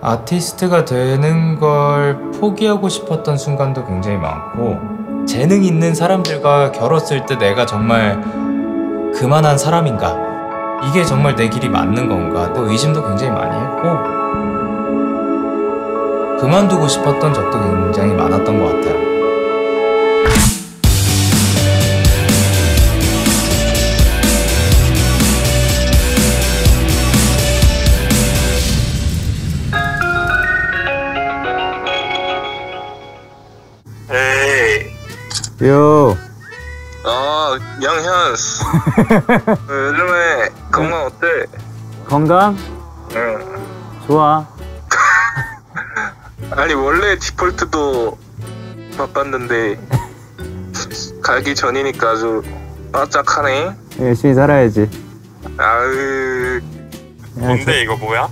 아티스트가 되는 걸 포기하고 싶었던 순간도 굉장히 많고, 재능 있는 사람들과 결었을 때 내가 정말 그만한 사람인가, 이게 정말 내 길이 맞는 건가, 또 의심도 굉장히 많이 했고, 그만두고 싶었던 적도 굉장히 많았던 것 같아요. 요. 양현스. 요즘에 건강 어때? 건강? 응. 좋아. 아니 원래 디폴트도 바빴는데 가기 전이니까 아주 바짝하네. 열심히 살아야지. 아으. 뭔데 이거 뭐야?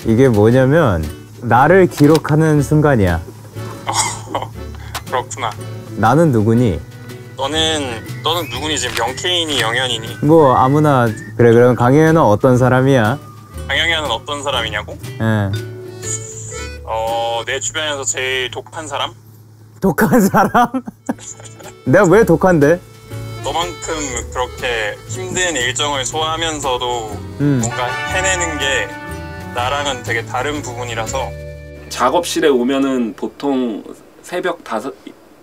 이게 뭐냐면 나를 기록하는 순간이야. 그렇구나. 나는 누구니? 너는 누구니? 지금 영케인이 영현이니? 뭐 아무나. 그래, 그럼 강영현은 어떤 사람이야? 강영현은 어떤 사람이냐고? 예. 내 주변에서 제일 독한 사람? 독한 사람? 내가 왜 독한데? 너만큼 그렇게 힘든 일정을 소화하면서도 뭔가 해내는 게 나랑은 되게 다른 부분이라서. 작업실에 오면은 보통 새벽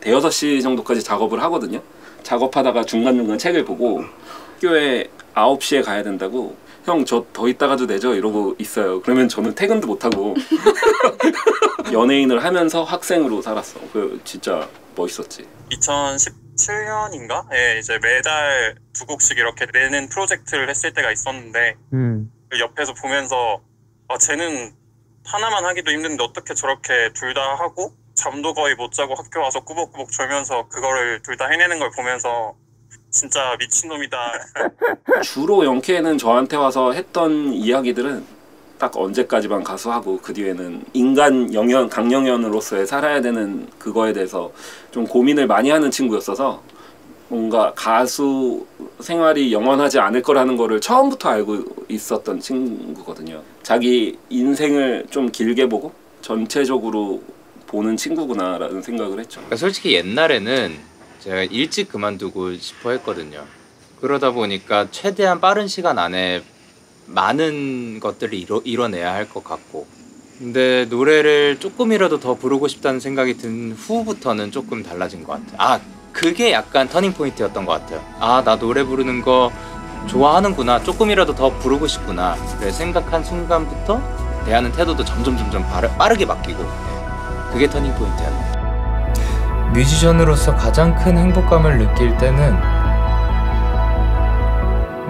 대여섯 시 정도까지 작업을 하거든요. 작업하다가 중간중간 책을 보고 학교에 9시에 가야 된다고, 형 저 더 있다가도 되죠? 이러고 있어요. 그러면 저는 퇴근도 못하고 연예인을 하면서 학생으로 살았어. 그 진짜 멋있었지. 2017년인가? 예, 이제 매달 2곡씩 이렇게 내는 프로젝트를 했을 때가 있었는데 옆에서 보면서 쟤는 하나만 하기도 힘든데 어떻게 저렇게 둘 다 하고 잠도 거의 못 자고 학교 와서 꾸벅꾸벅 졸면서 그거를 둘 다 해내는 걸 보면서 진짜 미친놈이다. 주로 영케이는 저한테 와서 했던 이야기들은 딱 언제까지만 가수하고 그 뒤에는 인간 강영현으로서의 살아야 되는 그거에 대해서 좀 고민을 많이 하는 친구였어서 뭔가 가수 생활이 영원하지 않을 거라는 거를 처음부터 알고 있었던 친구거든요. 자기 인생을 좀 길게 보고 전체적으로 보는 친구구나 라는 생각을 했죠. 그러니까 솔직히 옛날에는 제가 일찍 그만두고 싶어 했거든요. 그러다 보니까 최대한 빠른 시간 안에 많은 것들을 이뤄내야 할 것 같고, 근데 노래를 조금이라도 더 부르고 싶다는 생각이 든 후부터는 조금 달라진 것 같아요. 그게 약간 터닝 포인트였던 것 같아요. 나 노래 부르는 거 좋아하는구나, 조금이라도 더 부르고 싶구나, 그래 생각한 순간부터 대하는 태도도 점점 빠르게 바뀌고, 그게 터닝 포인트였네요. 뮤지션으로서 가장 큰 행복감을 느낄 때는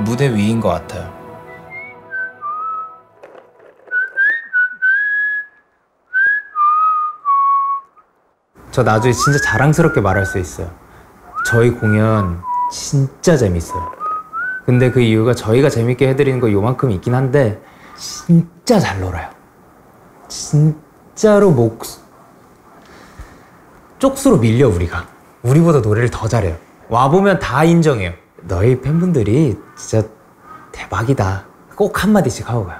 무대 위인 것 같아요. 저 나중에 진짜 자랑스럽게 말할 수 있어요. 저희 공연 진짜 재밌어요. 근데 그 이유가 저희가 재밌게 해드리는 거 요만큼 있긴 한데 진짜 잘 놀아요. 진짜로 쪽수로 밀려. 우리보다 노래를 더 잘해요. 와보면 다 인정해요. 너희 팬분들이 진짜 대박이다, 꼭 한마디씩 하고 가요.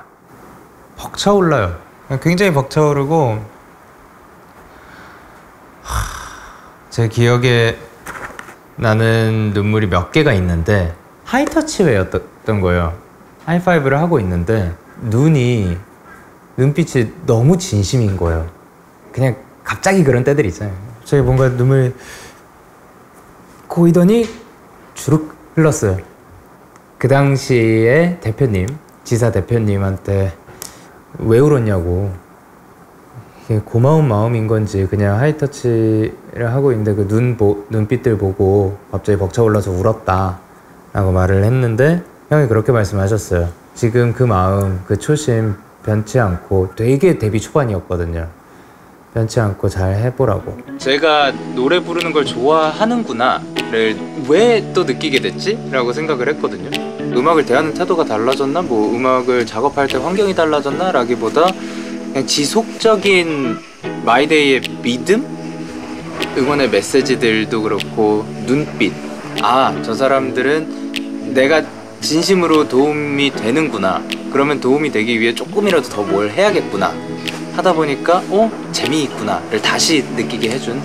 벅차올라요. 굉장히 벅차오르고, 제 기억에 나는 눈물이 몇 개가 있는데 하이터치웨이였던 거예요. 하이파이브를 하고 있는데 눈빛이 너무 진심인 거예요. 그냥 갑자기 그런 때들이 있잖아요. 저기 뭔가 눈물 고이더니 주룩 흘렀어요. 그 당시에 지사 대표님한테 왜 울었냐고. 이게 고마운 마음인 건지 그냥 하이터치를 하고 있는데 그 눈빛들 보고 갑자기 벅차올라서 울었다 라고 말을 했는데, 형이 그렇게 말씀하셨어요. 지금 그 마음, 그 초심 변치 않고, 되게 데뷔 초반이었거든요. 변치 않고 잘 해보라고. 제가 노래 부르는 걸 좋아하는구나를 왜 또 느끼게 됐지? 라고 생각을 했거든요. 음악을 대하는 태도가 달라졌나? 음악을 작업할 때 환경이 달라졌나? 라기보다 그냥 지속적인 마이데이의 믿음? 응원의 메시지들도 그렇고, 눈빛. 저 사람들은 내가 진심으로 도움이 되는구나. 그러면 도움이 되기 위해 조금이라도 더 뭘 해야겠구나 하다 보니까 재미있구나를 다시 느끼게 해준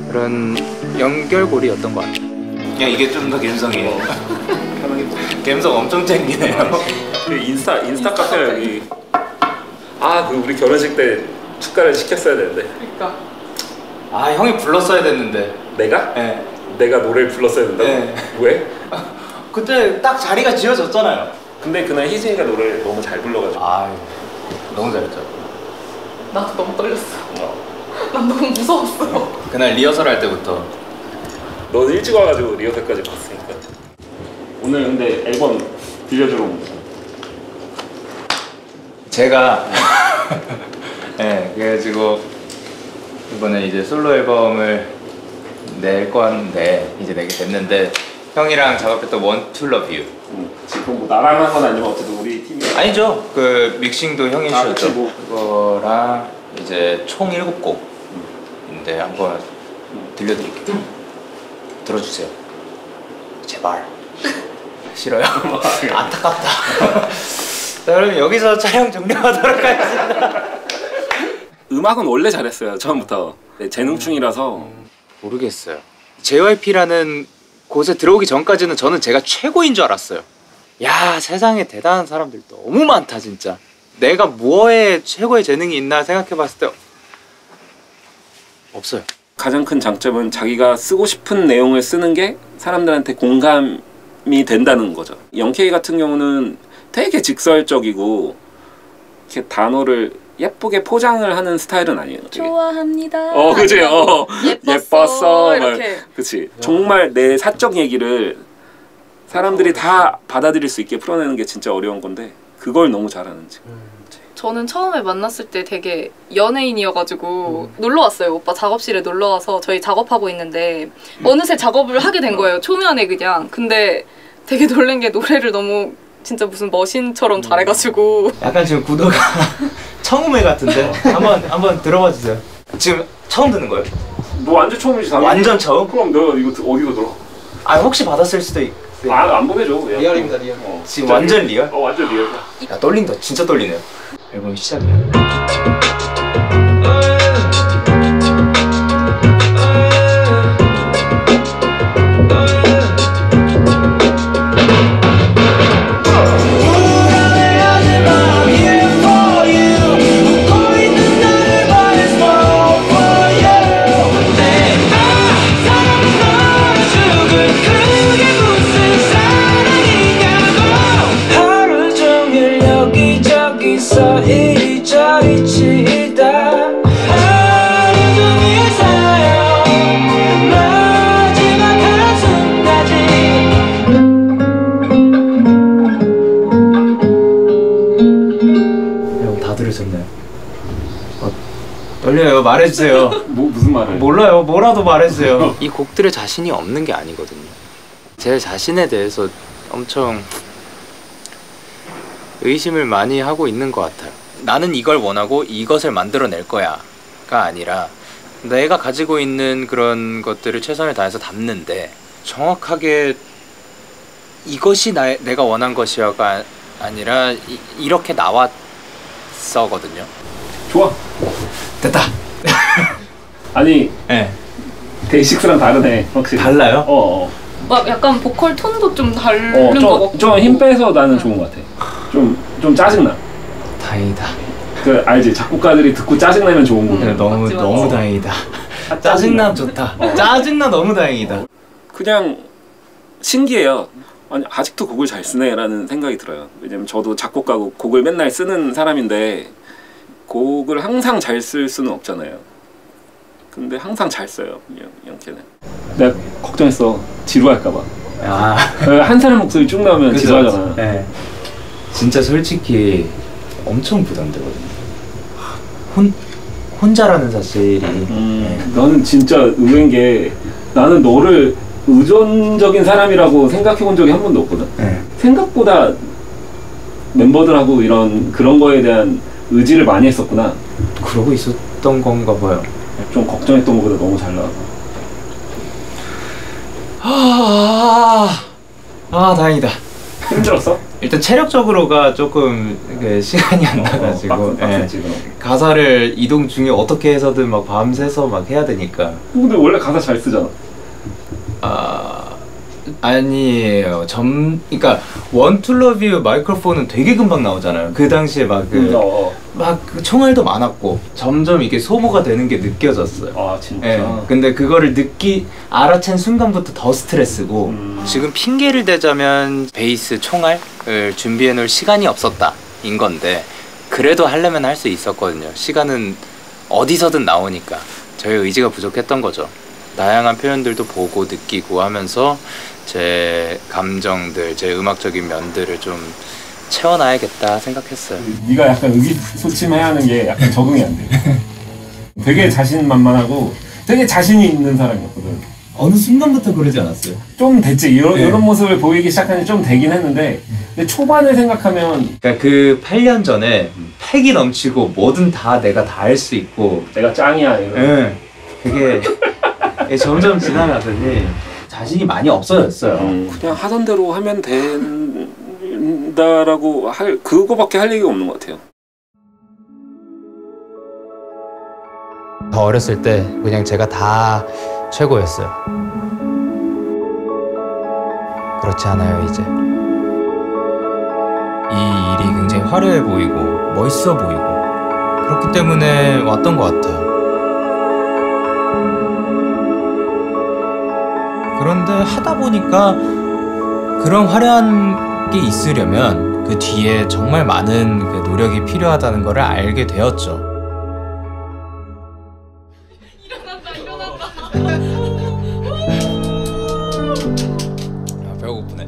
그런 연결고리였던 것 같아요. 야, 이게 좀 더 감성이에요. 감성 엄청 챙기네요. 그 인스타 카페 여기 그 우리 결혼식 때 축가를 시켰어야 되는데. 그러니까. 아, 형이 불렀어야 됐는데. 내가? 네. 내가 노래를 불렀어야 된다고? 네. 왜? 그때 딱 자리가 지어졌잖아요. 근데 그날 희진이가 노래를 너무 잘 불러가지고. 너무 잘했죠. 나도 너무 떨렸어. 난 너무 무서웠어. 그날 리허설 할 때부터. 너는 일찍 와가지고 리허설까지 봤으니까. 오늘 근데 앨범 들려주러 온 거야. 제가 네, 그래가지고 이번에 이제 솔로 앨범을 낼 건데 이제 내게 됐는데 형이랑 작업했던 One to Love You. 지금 뭐 나랑 한 건 아니면 어쨌든 우리 팀이 아니죠. 그 믹싱도 형이 주셨죠. 뭐. 그거랑 이제 총 7곡인데 한번 들려드릴게요. 들어주세요. 제발. 싫어요? 안타깝다. 자, 그럼 여기서 촬영 종료하도록 하겠습니다. 음악은 원래 잘했어요. 처음부터. 재능충이라서. 모르겠어요. JYP라는 곳에 들어오기 전까지는 저는 제가 최고인 줄 알았어요. 야, 세상에 대단한 사람들 너무 많다 진짜. 내가 뭐에 최고의 재능이 있나 생각해봤을 때 없어요. 가장 큰 장점은 자기가 쓰고 싶은 내용을 쓰는 게 사람들한테 공감이 된다는 거죠. 영케이 같은 경우는 되게 직설적이고 이렇게 단어를 예쁘게 포장을 하는 스타일은 아니에요. 되게. 좋아합니다. 그치. 예뻤어. 이렇게. 그치. 정말 내 사적 얘기를 사람들이 다 받아들일 수 있게 풀어내는 게 진짜 어려운 건데 그걸 너무 잘하는지. 저는 처음에 만났을 때 되게 연예인이어가지고 놀러 왔어요. 오빠 작업실에 놀러 와서 저희 작업하고 있는데 어느새 작업을 하게 된 거예요. 초면에 그냥. 근데 되게 놀란 게 노래를 너무 진짜 무슨 머신처럼 잘해가지고. 약간 지금 구도가 청음회 같은데 한번 들어봐 주세요. 지금 처음 듣는 거예요? 너 완전 처음이지. 완전 처음? 그럼 너 이거 어디서 들어? 혹시 받았을 수도 있. 안 보내줘. 리얼입니다, 리얼. 지금 완전 리얼? 완전 리얼. 야, 떨린다. 진짜 떨리네요. 앨범 시작이야. 떨려요. 말해주세요. 무슨 말을? 몰라요. 뭐라도 말해주세요. 이 곡들에 자신이 없는 게 아니거든요. 제 자신에 대해서 엄청 의심을 많이 하고 있는 것 같아요. 나는 이걸 원하고 이것을 만들어낼 거야 가 아니라 내가 가지고 있는 그런 것들을 최선을 다해서 담는데 정확하게 이것이 내가 원한 것이야가 아니라 이렇게 나왔어거든요. 좋아. 됐다. 아니, 네. 데이식스랑 다르네. 확실히. 달라요? 막 약간 보컬 톤도 좀 다른 것 같고. 좀 힘 빼서 나는 좋은 것 같아. 좀 짜증나. 다행이다. 그 알지? 작곡가들이 듣고 짜증나면 좋은 거야. 너무 다행이다. 짜증나 좋다. 짜증나 너무 다행이다. 그냥 신기해요. 아니 아직도 곡을 잘 쓰네라는 생각이 들어요. 왜냐면 저도 작곡가고 곡을 맨날 쓰는 사람인데 곡을 항상 잘 쓸 수는 없잖아요. 근데 항상 잘 써요, 영케는. 내가 걱정했어. 지루할까봐. 한 사람 목소리 쭉 나오면 그쵸, 지루하잖아. 네. 진짜 솔직히 엄청 부담되거든요. 혼자라는 사실이. 네. 나는 진짜 의외인 게 나는 너를 의존적인 사람이라고 생각해 본 적이 한 번도 없거든. 네. 생각보다 멤버들하고 그런 거에 대한 의지를 많이 했었구나. 그러고 있었던 건가 봐요. 좀 걱정했던 것보다 너무 잘 나와서. 다행이다. 힘들었어? 일단 체력적으로가 조금 시간이 안 나가지고 가사를 이동 중에 어떻게 해서든 막 밤새서 막 해야 되니까. 근데 원래 가사 잘 쓰잖아. 아니에요. 그러니까 One to Love You 마이크로폰은 되게 금방 나오잖아요. 그 당시에 막 그 총알도 많았고 점점 이게 소모가 되는 게 느껴졌어요. 아 진짜? 네. 근데 그거를 알아챈 순간부터 더 스트레스고 지금 핑계를 대자면 베이스 총알을 준비해 놓을 시간이 없었다 인 건데 그래도 하려면 할 수 있었거든요. 시간은 어디서든 나오니까 저의 의지가 부족했던 거죠. 다양한 표현들도 보고 느끼고 하면서 제 감정들, 제 음악적인 면들을 좀 채워놔야겠다 생각했어요. 네가 약간 의기소침해야 하는 게 약간 적응이 안 돼. 되게 자신만만하고 되게 자신이 있는 사람이었거든. 어느 순간부터 그러지 않았어요? 좀 됐지. 이런 모습을 보이기 시작한 지 좀 되긴 했는데 근데 초반을 생각하면 그러니까 그 8년 전에 패기 넘치고 뭐든 다 내가 다 할 수 있고 내가 짱이야 이런. 그게 점점 지나가더니 자신이 많이 없어졌어요. 그냥 하던 대로 하면 된다라고 그거밖에 할 얘기가 없는 것 같아요. 더 어렸을 때 그냥 제가 다 최고였어요. 그렇지 않아요 이제. 이 일이 굉장히 화려해 보이고 멋있어 보이고 그렇기 때문에 왔던 것 같아요. 그런데 하다 보니까 그런 화려한 게 있으려면 그 뒤에 정말 많은 그 노력이 필요하다는 걸 알게 되었죠. 배고프네.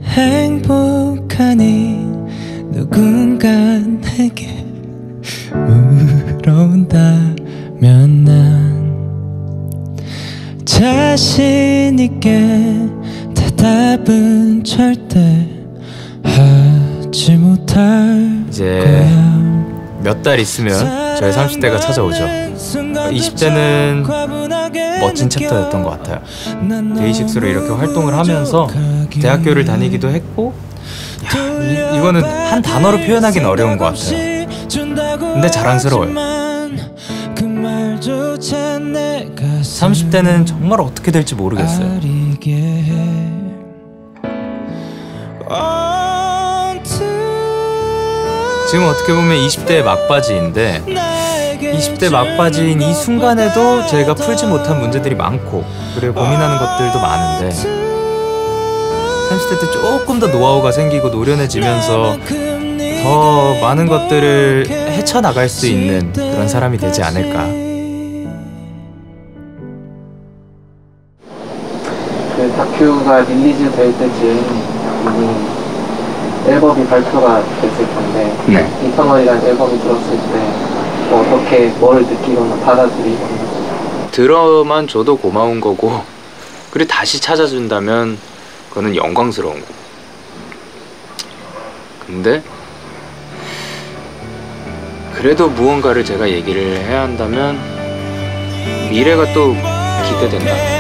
행복하니 누군가 내게 물어온다면 난 자신 있게 대답은 절대 하지 못할 이제 거야. 몇 달 있으면 저희 30대가 찾아오죠. 20대는 멋진 챕터였던 것 같아요. 데이식스로 이렇게 활동을 하면서 대학교를 다니기도 했고 이거는 한 단어로 표현하기는 어려운 것 같아요. 근데 자랑스러워요. 30대는 정말 어떻게 될지 모르겠어요. 지금 어떻게 보면 20대의 막바지인데 20대 막바지인 이 순간에도 제가 풀지 못한 문제들이 많고 그리고 고민하는 것들도 많은데 30대 때 조금 더 노하우가 생기고 노련해지면서 더 많은 것들을 헤쳐나갈 수 있는 그런 사람이 되지 않을까. 그 다큐가 릴리즈 될 때쯤 이미 앨범이 발표가 됐을 텐데 이터널이라는 앨범이 들었을 때 뭐 어떻게 뭘 느끼거나 받아들이거나 들어만 줘도 고마운 거고 그리고 다시 찾아준다면 그거는 영광스러운 거고 근데 그래도 무언가를 제가 얘기를 해야 한다면 미래가 또 기대된다.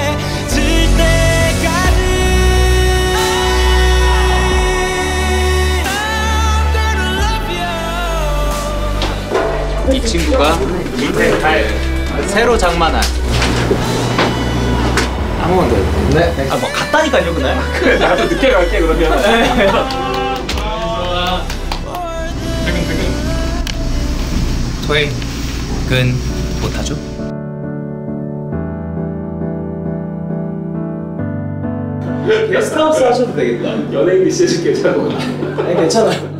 이 친구가 새로 장만한 한 번 더. 네. 아 뭐 갔다니까요 그날. 그래 나도 늦게 갈게 그러면. 토익은 못하죠? 게스트하우스 하셔도 되겠다. 연예인 리시해줄게 괜찮아. 아니 괜찮아요.